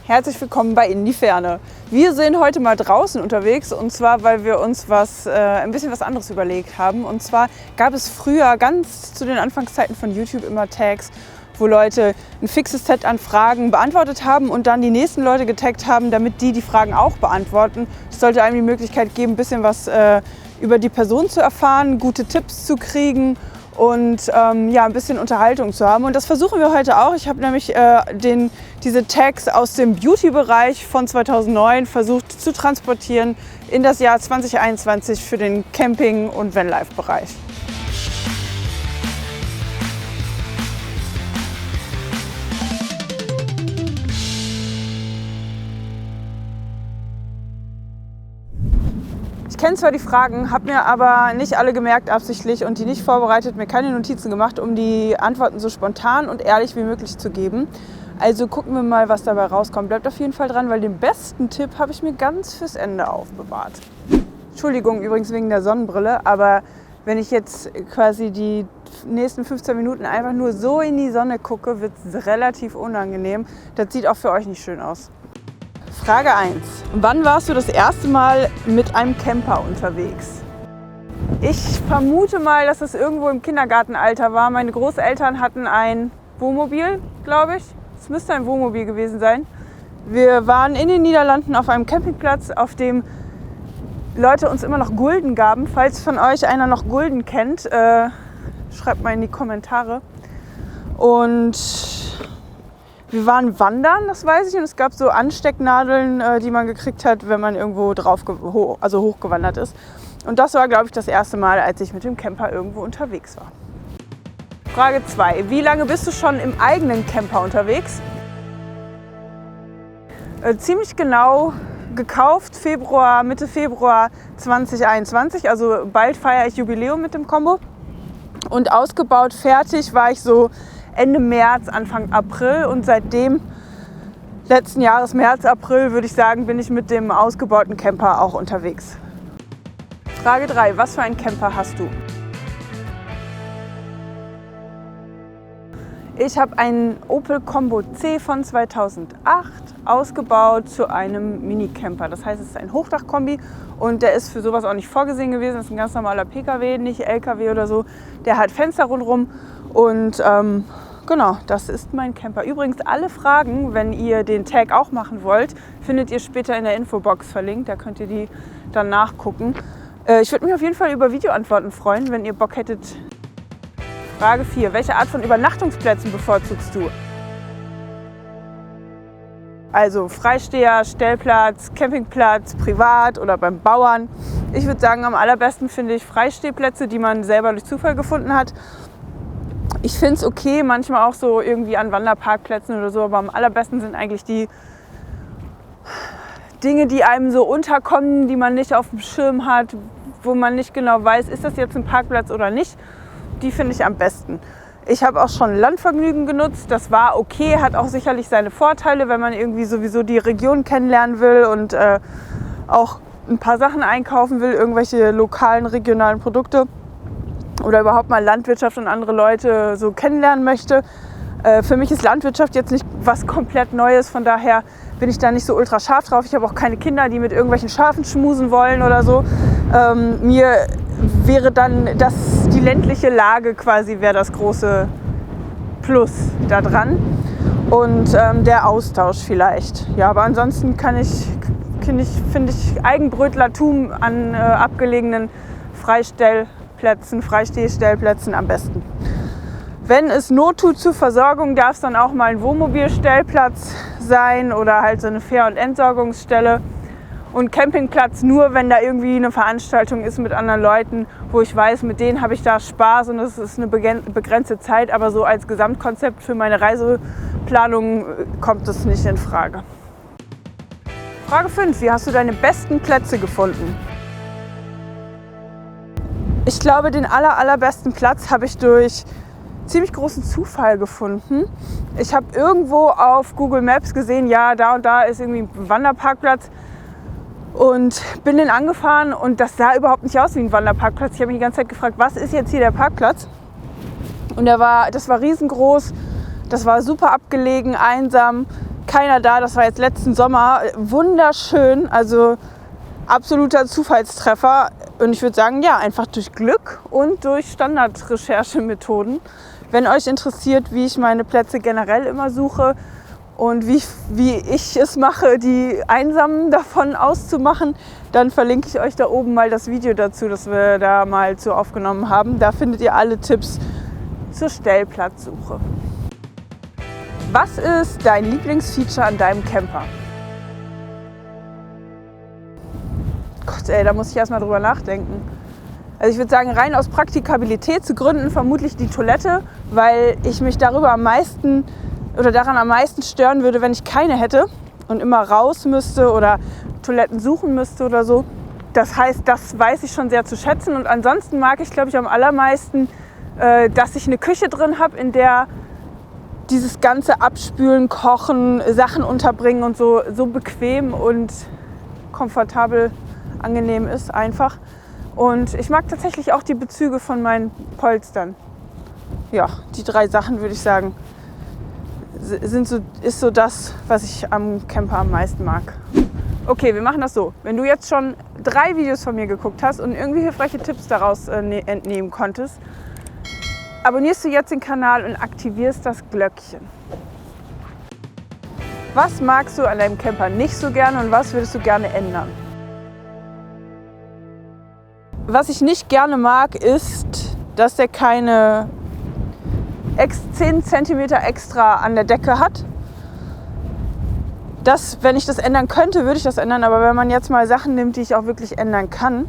Herzlich willkommen bei In die Ferne. Wir sind heute mal draußen unterwegs und zwar, weil wir uns ein bisschen was anderes überlegt haben. Und zwar gab es früher ganz zu den Anfangszeiten von YouTube immer Tags, wo Leute ein fixes Set an Fragen beantwortet haben und dann die nächsten Leute getaggt haben, damit die Fragen auch beantworten. Es sollte einem die Möglichkeit geben, ein bisschen was über die Person zu erfahren, gute Tipps zu kriegen und ein bisschen Unterhaltung zu haben. Und das versuchen wir heute auch. Ich habe nämlich diese Tags aus dem Beauty-Bereich von 2009 versucht zu transportieren in das Jahr 2021 für den Camping- und Vanlife-Bereich. Ich kenne zwar die Fragen, habe mir aber nicht alle gemerkt absichtlich und die nicht vorbereitet, mir keine Notizen gemacht, um die Antworten so spontan und ehrlich wie möglich zu geben. Also gucken wir mal, was dabei rauskommt. Bleibt auf jeden Fall dran, weil den besten Tipp habe ich mir ganz fürs Ende aufbewahrt. Entschuldigung übrigens wegen der Sonnenbrille, aber wenn ich jetzt quasi die nächsten 15 Minuten einfach nur so in die Sonne gucke, wird es relativ unangenehm. Das sieht auch für euch nicht schön aus. Frage 1. Wann warst du das erste Mal mit einem Camper unterwegs? Ich vermute mal, dass es irgendwo im Kindergartenalter war. Meine Großeltern hatten ein Wohnmobil, glaube ich. Es müsste ein Wohnmobil gewesen sein. Wir waren in den Niederlanden auf einem Campingplatz, auf dem Leute uns immer noch Gulden gaben. Falls von euch einer noch Gulden kennt, schreibt mal in die Kommentare. Und wir waren wandern, das weiß ich, und es gab so Anstecknadeln, die man gekriegt hat, wenn man irgendwo hochgewandert ist. Und das war, glaube ich, das erste Mal, als ich mit dem Camper irgendwo unterwegs war. Frage 2. Wie lange bist du schon im eigenen Camper unterwegs? Ziemlich genau gekauft, Mitte Februar 2021, also bald feiere ich Jubiläum mit dem Combo. Und ausgebaut, fertig war ich so Ende März, Anfang April und seitdem letzten Jahres März, April würde ich sagen, bin ich mit dem ausgebauten Camper auch unterwegs. Frage 3. Was für einen Camper hast du? Ich habe einen Opel Combo C von 2008 ausgebaut zu einem Mini-Camper. Das heißt, es ist ein Hochdachkombi und der ist für sowas auch nicht vorgesehen gewesen. Das ist ein ganz normaler PKW, nicht LKW oder so. Der hat Fenster rundherum und genau, das ist mein Camper. Übrigens, alle Fragen, wenn ihr den Tag auch machen wollt, findet ihr später in der Infobox verlinkt. Da könnt ihr die dann nachgucken. Ich würde mich auf jeden Fall über Videoantworten freuen, wenn ihr Bock hättet. Frage 4. Welche Art von Übernachtungsplätzen bevorzugst du? Also Freisteher, Stellplatz, Campingplatz, privat oder beim Bauern. Ich würde sagen, am allerbesten finde ich Freistehplätze, die man selber durch Zufall gefunden hat. Ich finde es okay, manchmal auch so irgendwie an Wanderparkplätzen oder so, aber am allerbesten sind eigentlich die Dinge, die einem so unterkommen, die man nicht auf dem Schirm hat, wo man nicht genau weiß, ist das jetzt ein Parkplatz oder nicht. Die finde ich am besten. Ich habe auch schon Landvergnügen genutzt, das war okay, hat auch sicherlich seine Vorteile, wenn man irgendwie sowieso die Region kennenlernen will und auch ein paar Sachen einkaufen will, irgendwelche lokalen, regionalen Produkte oder überhaupt mal Landwirtschaft und andere Leute so kennenlernen möchte. Für mich ist Landwirtschaft jetzt nicht was komplett Neues, von daher bin ich da nicht so ultra scharf drauf. Ich habe auch keine Kinder, die mit irgendwelchen Schafen schmusen wollen oder so. Mir wäre dann die ländliche Lage quasi wäre das große Plus da dran und der Austausch vielleicht. Ja, aber ansonsten finde ich Eigenbrötlertum an abgelegenen Freistehstellplätzen am besten. Wenn es Not tut zur Versorgung, darf es dann auch mal ein Wohnmobilstellplatz sein oder halt so eine Fähr- und Entsorgungsstelle. Und Campingplatz nur, wenn da irgendwie eine Veranstaltung ist mit anderen Leuten, wo ich weiß, mit denen habe ich da Spaß und es ist eine begrenzte Zeit. Aber so als Gesamtkonzept für meine Reiseplanung kommt das nicht in Frage. Frage 5. Wie hast du deine besten Plätze gefunden? Ich glaube, den allerbesten Platz habe ich durch ziemlich großen Zufall gefunden. Ich habe irgendwo auf Google Maps gesehen, ja, da und da ist irgendwie ein Wanderparkplatz und bin den angefahren und das sah überhaupt nicht aus wie ein Wanderparkplatz. Ich habe mich die ganze Zeit gefragt, was ist jetzt hier der Parkplatz? Und das war riesengroß, das war super abgelegen, einsam, keiner da. Das war jetzt letzten Sommer. Wunderschön, also absoluter Zufallstreffer. Und ich würde sagen, ja, einfach durch Glück und durch Standardrecherchemethoden. Wenn euch interessiert, wie ich meine Plätze generell immer suche und wie ich es mache, die Einsamen davon auszumachen, dann verlinke ich euch da oben mal das Video dazu, das wir da mal zu aufgenommen haben. Da findet ihr alle Tipps zur Stellplatzsuche. Was ist dein Lieblingsfeature an deinem Camper? Gott, ey, da muss ich erstmal drüber nachdenken. Also ich würde sagen, rein aus Praktikabilitätsgründen vermutlich die Toilette, weil ich mich daran am meisten stören würde, wenn ich keine hätte und immer raus müsste oder Toiletten suchen müsste oder so. Das heißt, das weiß ich schon sehr zu schätzen. Und ansonsten mag ich, glaube ich, am allermeisten, dass ich eine Küche drin habe, in der dieses ganze Abspülen, Kochen, Sachen unterbringen und so bequem und komfortabel, angenehm ist einfach. Und ich mag tatsächlich auch die Bezüge von meinen Polstern. Ja, die 3 Sachen, würde ich sagen, ist so das, was ich am Camper am meisten mag. Okay, wir machen das so. Wenn du jetzt schon 3 Videos von mir geguckt hast und irgendwie hilfreiche Tipps daraus entnehmen konntest, abonnierst du jetzt den Kanal und aktivierst das Glöckchen. Was magst du an deinem Camper nicht so gerne und was würdest du gerne ändern? Was ich nicht gerne mag, ist, dass der keine 10 cm extra an der Decke hat. Wenn ich das ändern könnte, würde ich das ändern. Aber wenn man jetzt mal Sachen nimmt, die ich auch wirklich ändern kann,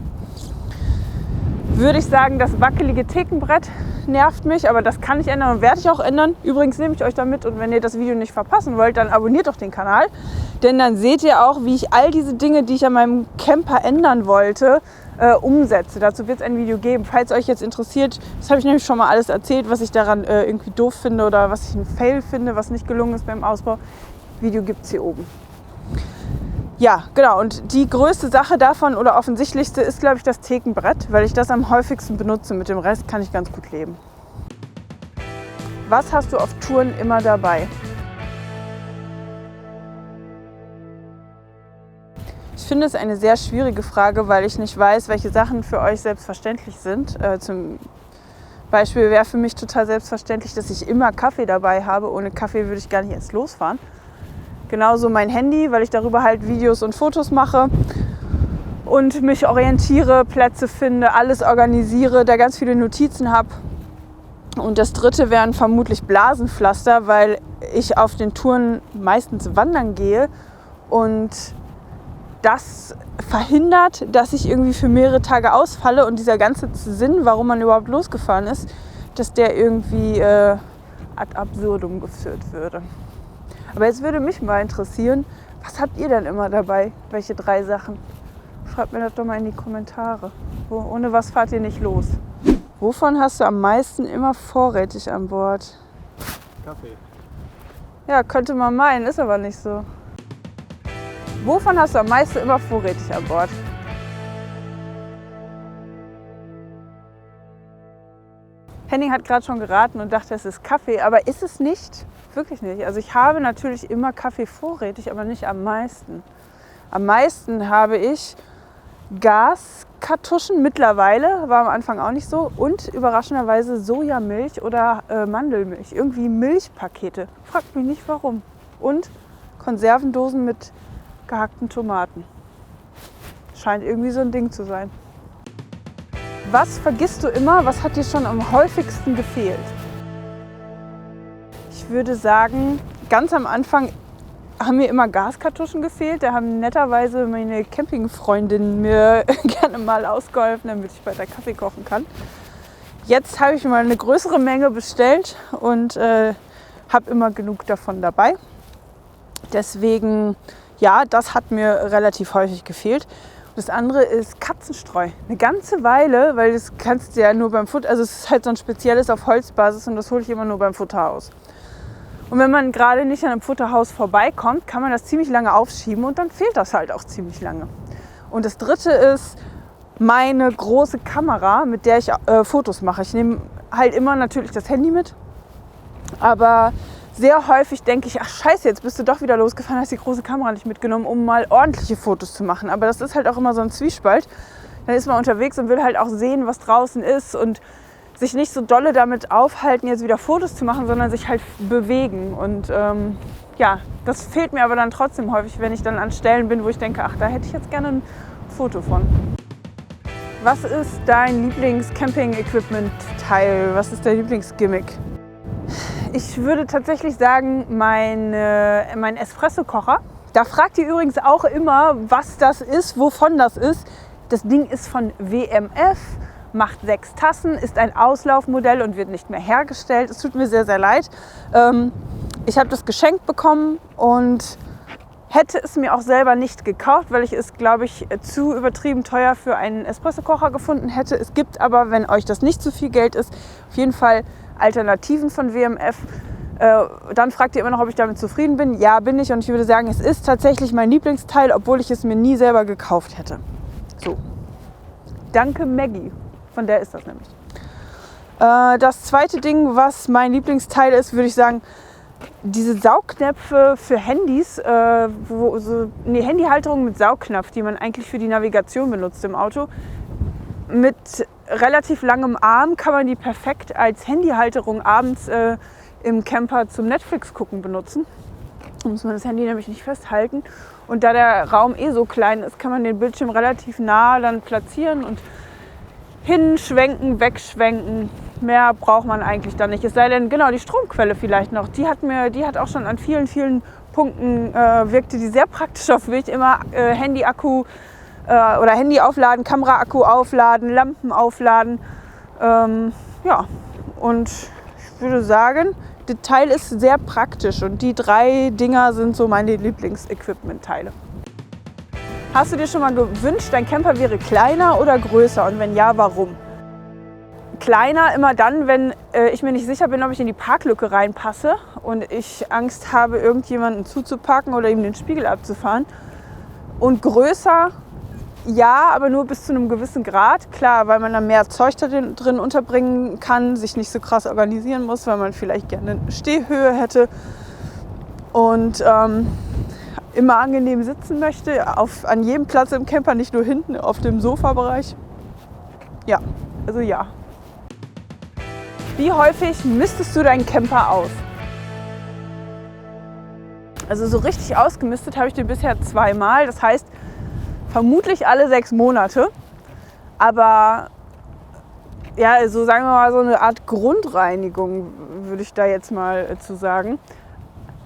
würde ich sagen, das wackelige Thekenbrett nervt mich. Aber das kann ich ändern und werde ich auch ändern. Übrigens nehme ich euch da mit und wenn ihr das Video nicht verpassen wollt, dann abonniert doch den Kanal. Denn dann seht ihr auch, wie ich all diese Dinge, die ich an meinem Camper ändern wollte, umsetze. Dazu wird es ein Video geben. Falls euch jetzt interessiert, das habe ich nämlich schon mal alles erzählt, was ich daran irgendwie doof finde oder was ich ein Fail finde, was nicht gelungen ist beim Ausbau. Video gibt es hier oben. Ja, genau. Und die größte Sache davon oder offensichtlichste ist, glaube ich, das Thekenbrett, weil ich das am häufigsten benutze. Mit dem Rest kann ich ganz gut leben. Was hast du auf Touren immer dabei? Ich finde es eine sehr schwierige Frage, weil ich nicht weiß, welche Sachen für euch selbstverständlich sind. Zum Beispiel wäre für mich total selbstverständlich, dass ich immer Kaffee dabei habe. Ohne Kaffee würde ich gar nicht erst losfahren. Genauso mein Handy, weil ich darüber halt Videos und Fotos mache und mich orientiere, Plätze finde, alles organisiere, da ganz viele Notizen habe. Und das dritte wären vermutlich Blasenpflaster, weil ich auf den Touren meistens wandern gehe und das verhindert, dass ich irgendwie für mehrere Tage ausfalle und dieser ganze Sinn, warum man überhaupt losgefahren ist, dass der irgendwie ad absurdum geführt würde. Aber jetzt würde mich mal interessieren, was habt ihr denn immer dabei? Welche 3 Sachen? Schreibt mir das doch mal in die Kommentare. Ohne was fahrt ihr nicht los? Wovon hast du am meisten immer vorrätig an Bord? Kaffee. Ja, könnte man meinen, ist aber nicht so. Wovon hast du am meisten immer vorrätig an Bord? Henning hat gerade schon geraten und dachte, es ist Kaffee, aber ist es nicht? Wirklich nicht. Also ich habe natürlich immer Kaffee vorrätig, aber nicht am meisten. Am meisten habe ich Gaskartuschen mittlerweile, war am Anfang auch nicht so, und überraschenderweise Sojamilch oder Mandelmilch, irgendwie Milchpakete. Fragt mich nicht warum. Und Konservendosen mit gehackten Tomaten. Scheint irgendwie so ein Ding zu sein. Was vergisst du immer? Was hat dir schon am häufigsten gefehlt? Ich würde sagen, ganz am Anfang haben mir immer Gaskartuschen gefehlt. Da haben netterweise meine Campingfreundinnen mir gerne mal ausgeholfen, damit ich weiter Kaffee kochen kann. Jetzt habe ich mal eine größere Menge bestellt und habe immer genug davon dabei. Deswegen, ja, das hat mir relativ häufig gefehlt. Das andere ist Katzenstreu. Eine ganze Weile, weil das kannst du ja nur beim Futter, also es ist halt so ein spezielles auf Holzbasis und das hole ich immer nur beim Futterhaus. Und wenn man gerade nicht an einem Futterhaus vorbeikommt, kann man das ziemlich lange aufschieben und dann fehlt das halt auch ziemlich lange. Und das dritte ist meine große Kamera, mit der ich Fotos mache. Ich nehme halt immer natürlich das Handy mit, aber sehr häufig denke ich, ach scheiße, jetzt bist du doch wieder losgefahren, hast die große Kamera nicht mitgenommen, um mal ordentliche Fotos zu machen. Aber das ist halt auch immer so ein Zwiespalt. Dann ist man unterwegs und will halt auch sehen, was draußen ist und sich nicht so dolle damit aufhalten, jetzt wieder Fotos zu machen, sondern sich halt bewegen. Und ja, das fehlt mir aber dann trotzdem häufig, wenn ich dann an Stellen bin, wo ich denke, ach, da hätte ich jetzt gerne ein Foto von. Was ist dein Lieblings-Camping-Equipment-Teil? Was ist dein Lieblingsgimmick? Ich würde tatsächlich sagen, mein Espresso-Kocher. Da fragt ihr übrigens auch immer, was das ist, wovon das ist. Das Ding ist von WMF, macht 6 Tassen, ist ein Auslaufmodell und wird nicht mehr hergestellt. Es tut mir sehr, sehr leid. Ich habe das geschenkt bekommen und hätte es mir auch selber nicht gekauft, weil ich es, glaube ich, zu übertrieben teuer für einen Espresso-Kocher gefunden hätte. Es gibt aber, wenn euch das nicht zu viel Geld ist, auf jeden Fall Alternativen von WMF. Dann fragt ihr immer noch, ob ich damit zufrieden bin. Ja, bin ich, und ich würde sagen, es ist tatsächlich mein Lieblingsteil, obwohl ich es mir nie selber gekauft hätte. So. Danke Maggie, von der ist das nämlich. Das zweite Ding, was mein Lieblingsteil ist, würde ich sagen, diese Saugnäpfe für Handys, Handyhalterung mit Saugnapf, die man eigentlich für die Navigation benutzt im Auto. Mit relativ langem Arm kann man die perfekt als Handyhalterung abends im Camper zum Netflix gucken benutzen. Da muss man das Handy nämlich nicht festhalten. Und da der Raum so klein ist, kann man den Bildschirm relativ nah dann platzieren und hinschwenken, wegschwenken. Mehr braucht man eigentlich dann nicht. Es sei denn, genau, die Stromquelle vielleicht noch. Die hat auch schon an vielen, vielen Punkten wirkte die sehr praktisch auf mich. Immer Handy-Akku oder Handy aufladen, Kamera-Akku aufladen, Lampen aufladen. Ja, und ich würde sagen, das Teil ist sehr praktisch und die 3 Dinger sind so meine Lieblings-Equipment-Teile. Hast du dir schon mal gewünscht, dein Camper wäre kleiner oder größer, und wenn ja, warum? Kleiner immer dann, wenn ich mir nicht sicher bin, ob ich in die Parklücke reinpasse und ich Angst habe, irgendjemanden zuzupacken oder ihm den Spiegel abzufahren. Und größer, ja, aber nur bis zu einem gewissen Grad. Klar, weil man dann mehr Zeug drin unterbringen kann, sich nicht so krass organisieren muss, weil man vielleicht gerne eine Stehhöhe hätte und immer angenehm sitzen möchte, an jedem Platz im Camper, nicht nur hinten auf dem Sofabereich. Ja, also ja. Wie häufig misstest du deinen Camper aus? Also so richtig ausgemistet habe ich den bisher 2-mal. Das heißt, vermutlich alle 6 Monate. Aber ja, so sagen wir mal, so eine Art Grundreinigung würde ich da jetzt mal zu sagen.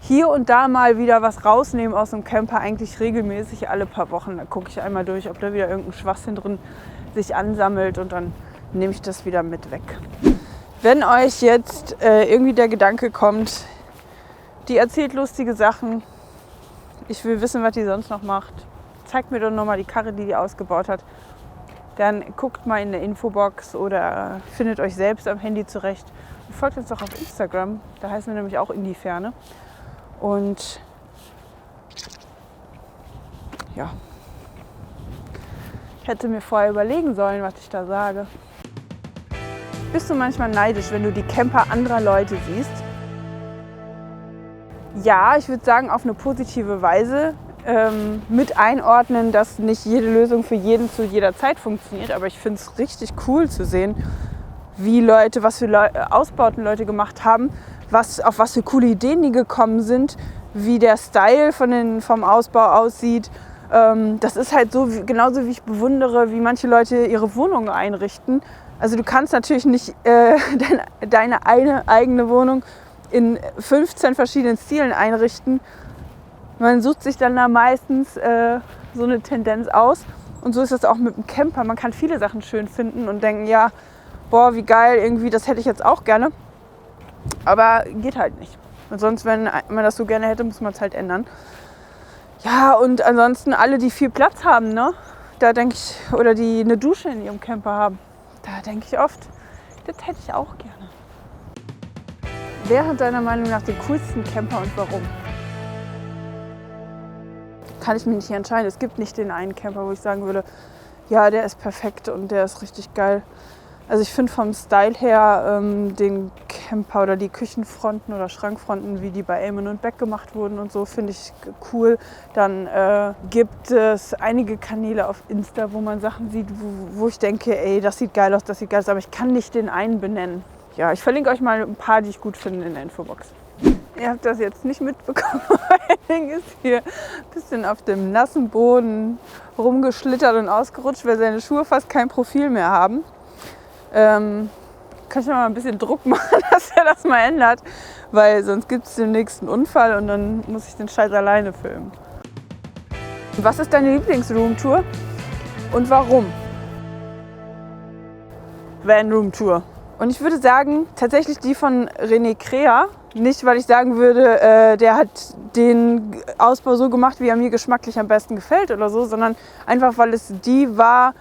Hier und da mal wieder was rausnehmen aus dem Camper, eigentlich regelmäßig alle paar Wochen. Da gucke ich einmal durch, ob da wieder irgendein Schwachsinn drin sich ansammelt, und dann nehme ich das wieder mit weg. Wenn euch jetzt irgendwie der Gedanke kommt, die erzählt lustige Sachen, ich will wissen, was die sonst noch macht, zeigt mir doch nochmal die Karre, die ausgebaut hat, dann guckt mal in der Infobox oder findet euch selbst am Handy zurecht. Und folgt uns doch auf Instagram, da heißen wir nämlich auch In die Ferne. Und ja, ich hätte mir vorher überlegen sollen, was ich da sage. Bist du manchmal neidisch, wenn du die Camper anderer Leute siehst? Ja, ich würde sagen, auf eine positive Weise. Mit einordnen, dass nicht jede Lösung für jeden zu jeder Zeit funktioniert. Aber ich finde es richtig cool zu sehen, was für Ausbauten Leute gemacht haben, auf was für coole Ideen die gekommen sind, wie der Style vom Ausbau aussieht. Das ist halt so, genauso wie ich bewundere, wie manche Leute ihre Wohnungen einrichten. Also du kannst natürlich nicht deine eigene Wohnung in 15 verschiedenen Stilen einrichten. Man sucht sich dann da meistens so eine Tendenz aus. Und so ist es auch mit dem Camper. Man kann viele Sachen schön finden und denken, ja, boah, wie geil, irgendwie, das hätte ich jetzt auch gerne. Aber geht halt nicht. Und sonst, wenn man das so gerne hätte, muss man es halt ändern. Ja, und ansonsten alle, die viel Platz haben, ne? Da denke ich, oder die eine Dusche in ihrem Camper haben, da denke ich oft, das hätte ich auch gerne. Wer hat deiner Meinung nach den coolsten Camper und warum? Kann ich mich nicht entscheiden. Es gibt nicht den einen Camper, wo ich sagen würde, ja, der ist perfekt und der ist richtig geil. Also ich finde vom Style her den Camper oder die Küchenfronten oder Schrankfronten, wie die bei Eamon & Beck gemacht wurden und so, finde ich cool. Dann gibt es einige Kanäle auf Insta, wo man Sachen sieht, wo ich denke, ey, das sieht geil aus, aber ich kann nicht den einen benennen. Ja, ich verlinke euch mal ein paar, die ich gut finde in der Infobox. Ihr habt das jetzt nicht mitbekommen, Henning ist hier ein bisschen auf dem nassen Boden rumgeschlittert und ausgerutscht, weil seine Schuhe fast kein Profil mehr haben. Kann ich mal ein bisschen Druck machen, dass er das mal ändert, weil sonst gibt es den nächsten Unfall und dann muss ich den Scheiß alleine filmen. Was ist deine Lieblingsroomtour und warum? Van Room Tour. Und ich würde sagen, tatsächlich die von René Krea. Nicht, weil ich sagen würde, der hat den Ausbau so gemacht, wie er mir geschmacklich am besten gefällt oder so, sondern einfach, weil es die war,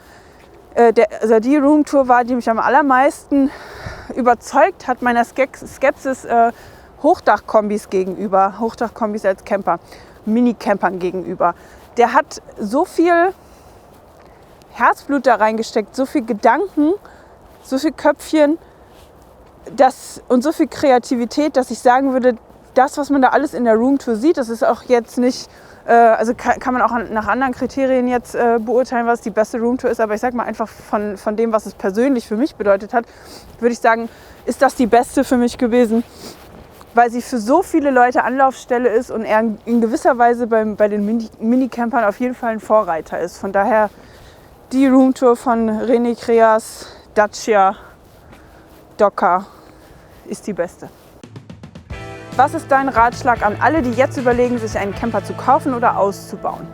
die Roomtour war, die mich am allermeisten überzeugt hat, meiner Skepsis Hochdachkombis gegenüber, Hochdachkombis als Camper, Mini-Campern gegenüber. Der hat so viel Herzblut da reingesteckt, so viel Gedanken, so viel Köpfchen und so viel Kreativität, dass ich sagen würde, das, was man da alles in der Roomtour sieht, das ist auch jetzt nicht, also kann man auch nach anderen Kriterien jetzt beurteilen, was die beste Roomtour ist, aber ich sag mal einfach von dem, was es persönlich für mich bedeutet hat, würde ich sagen, ist das die beste für mich gewesen, weil sie für so viele Leute Anlaufstelle ist und er in gewisser Weise bei den Minicampern auf jeden Fall ein Vorreiter ist. Von daher die Roomtour von René Kreas Dacia Docker ist die beste. Was ist dein Ratschlag an alle, die jetzt überlegen, sich einen Camper zu kaufen oder auszubauen?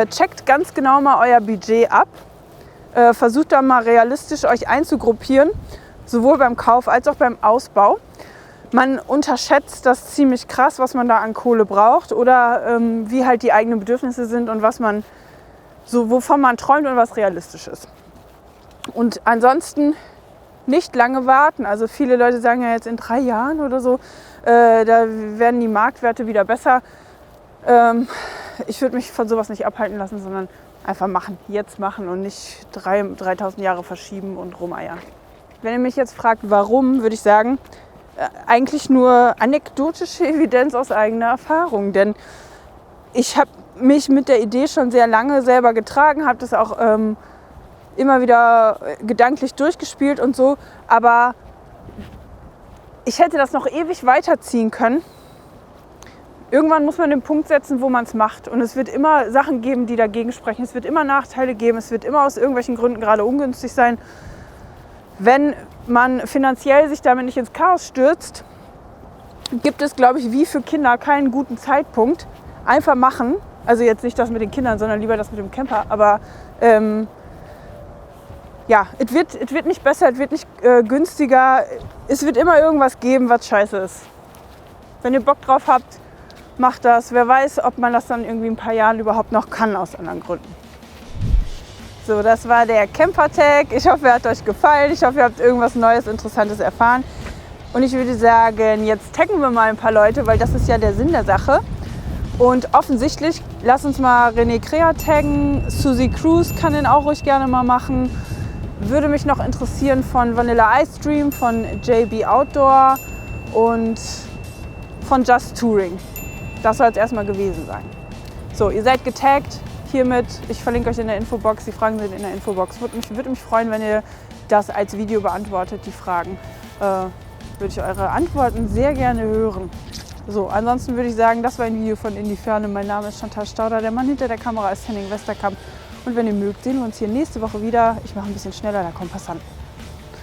Checkt ganz genau mal euer Budget ab. Versucht da mal realistisch euch einzugruppieren, sowohl beim Kauf als auch beim Ausbau. Man unterschätzt das ziemlich krass, was man da an Kohle braucht oder wie halt die eigenen Bedürfnisse sind und wovon man träumt und was realistisch ist. Und ansonsten nicht lange warten. Also viele Leute sagen ja jetzt in 3 Jahren oder so, da werden die Marktwerte wieder besser. Ich würde mich von sowas nicht abhalten lassen, sondern einfach machen, jetzt machen und nicht 3000 Jahre verschieben und rumeiern. Wenn ihr mich jetzt fragt, warum, würde ich sagen, eigentlich nur anekdotische Evidenz aus eigener Erfahrung. Denn ich habe mich mit der Idee schon sehr lange selber getragen, habe das auch immer wieder gedanklich durchgespielt und so, aber ich hätte das noch ewig weiterziehen können. Irgendwann muss man den Punkt setzen, wo man es macht und es wird immer Sachen geben, die dagegen sprechen, es wird immer Nachteile geben, es wird immer aus irgendwelchen Gründen gerade ungünstig sein. Wenn man finanziell sich damit nicht ins Chaos stürzt, gibt es, glaube ich, wie für Kinder keinen guten Zeitpunkt. Einfach machen, also jetzt nicht das mit den Kindern, sondern lieber das mit dem Camper, aber ja, es wird nicht besser, es wird nicht günstiger. Es wird immer irgendwas geben, was scheiße ist. Wenn ihr Bock drauf habt, macht das. Wer weiß, ob man das dann irgendwie in ein paar Jahren überhaupt noch kann, aus anderen Gründen. So, das war der Camper-Tag. Ich hoffe, er hat euch gefallen. Ich hoffe, ihr habt irgendwas Neues, Interessantes erfahren. Und ich würde sagen, jetzt taggen wir mal ein paar Leute, weil das ist ja der Sinn der Sache. Und offensichtlich, lass uns mal René Krea taggen. Susie Cruz kann den auch ruhig gerne mal machen. Würde mich noch interessieren von Vanilla Ice Dream, von JB Outdoor und von Just Touring. Das soll es erstmal gewesen sein. So, ihr seid getaggt hiermit. Ich verlinke euch in der Infobox. Die Fragen sind in der Infobox. Würde mich freuen, wenn ihr das als Video beantwortet, die Fragen. Würde ich eure Antworten sehr gerne hören. So, ansonsten würde ich sagen, das war ein Video von In die Ferne. Mein Name ist Chantal Stauder. Der Mann hinter der Kamera ist Henning Westerkamp. Und wenn ihr mögt, sehen wir uns hier nächste Woche wieder. Ich mache ein bisschen schneller, da kommt Passanten.